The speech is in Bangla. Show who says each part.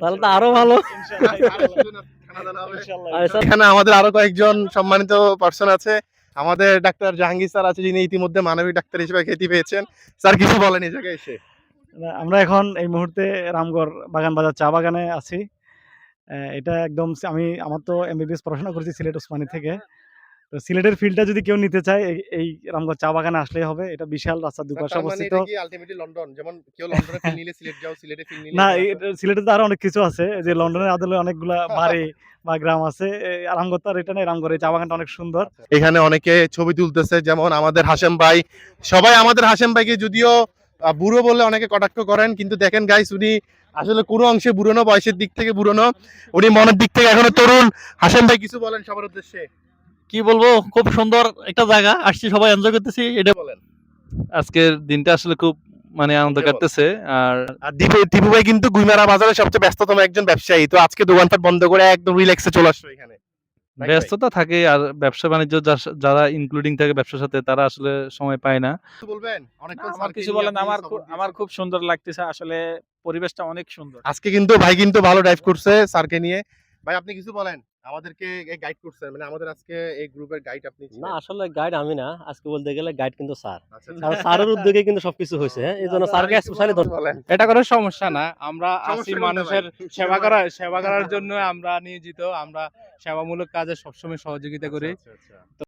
Speaker 1: তাহলে তো আরো ভালো।
Speaker 2: এখানে আমাদের আরো কয়েকজন সম্মানিত পার্সন আছে। আমাদের ডাক্তার জাহাঙ্গীর স্যার আছে, যিনি ইতিমধ্যে মানবিক ডাক্তার হিসেবে খ্যাতি পেয়েছেন। স্যার কিছু বলেন এই জায়গায় এসে।
Speaker 1: আমরা এখন এই মুহূর্তে রামগড় বাগান বাজার চা বাগানে আছি। এটা একদম আমার তো এমবিবিএস পড়াশোনা করেছি সিলেট ওসমানী থেকে। তো সিলেটের ফিল্ডটা যদি কেউ নিতে চায় এই রামগড় চা বাগানে আসলেই হবে। এটা বিশাল রাস্তার দুপাশে
Speaker 2: তার মানে
Speaker 1: অবস্থিত।
Speaker 2: এটা কি আলটিমেটলি লন্ডন? যেমন কেউ লন্ডনে ফিল নিলে সিলেট যাও, সিলেটে ফিল নিলে
Speaker 1: না,
Speaker 2: এখানে আসো।
Speaker 1: সিলেটে তো আরো অনেক কিছু আছে। যে লন্ডনের আদলে অনেকগুলা বাড়ি বা গ্রাম আছে। রামগড় তো আর এটা নাই। রামগড়ের এই চা বাগানটা অনেক সুন্দর।
Speaker 2: এখানে অনেকে ছবি তুলতেছে, যেমন আমাদের হাশেম ভাই। সবাই আমাদের হাশেম ভাইকে যদিও বুড়ো বলে অনেকে কটাক্ষ করেন, কিন্তু দেখেন গাইস, উনি আসলে কোনো অংশে বুড়ো না, বয়সের দিক থেকে বুড়ো না, উনি মনের দিক থেকে এখনো তরুণ। হাশেম ভাই কিছু বলেন সবার উদ্দেশ্যে।
Speaker 3: কি বলবো, খুব সুন্দর একটা জায়গা, আসছি সবাই এনজয় করতেছি। এটা
Speaker 2: বলেন।
Speaker 3: আজকের দিনটা আসলে খুব আনন্দ কাটতেছে। আর
Speaker 2: আর দীপু ভাই কিন্তু গুইমারা বাজারের সবচেয়ে ব্যস্ততম একজন ব্যবসায়ী, তো আজকে দোকানপাট বন্ধ করে একদম রিল্যাক্সে চলে আসলো এখানে। নাকি ভাই?
Speaker 3: ব্যস্ততা থাকে, আর ব্যবসা বাণিজ্য যারা ইনক্লুডিং থাকে ব্যবসার সাথে, তারা আসলে সময় পায় না।
Speaker 2: কিছু বলবেন? অনেকক্ষণ
Speaker 4: আমার
Speaker 2: স্যারকে
Speaker 4: কিছু
Speaker 2: নিয়ে
Speaker 4: বলেন,
Speaker 2: আপনি
Speaker 4: আমার
Speaker 2: সফর
Speaker 4: আমার
Speaker 2: দিয়েছেন।
Speaker 4: খুব সুন্দর লাগতেছে আসলে, পরিবেশটা অনেক সুন্দর।
Speaker 2: আজকে কিন্তু ভাই কিন্তু ভালো ড্রাইভ করছে স্যারকে নিয়ে। ভাই আপনি কিছু বলেন, আমাদেরকে গাইড করছেন, মানে আমাদের আজকে এই গ্রুপের গাইড আপনি
Speaker 1: না,
Speaker 2: ছিলেন।
Speaker 1: আসলে গাইড আমি না, আজকে বলতে গেলে গাইড কিন্তু স্যার।
Speaker 2: আচ্ছা,
Speaker 1: কারণ স্যারের উদ্যোগে কিন্তু সবকিছু হয়েছে। হ্যাঁ, এই জন্য স্যারকে স্পেশালি
Speaker 2: বলেন।
Speaker 5: এটা কোনো সমস্যা না, আমরা
Speaker 2: সমস্যা
Speaker 5: আসি
Speaker 2: কোনটা
Speaker 5: মানুষের
Speaker 2: ভাই?
Speaker 5: সেবা করার জন্য আমরা নিয়োজিত। আমরা সেবামূলক কাজে সবসময় সহযোগিতা করি।
Speaker 2: আচ্ছা, আচ্ছা, আচ্ছা।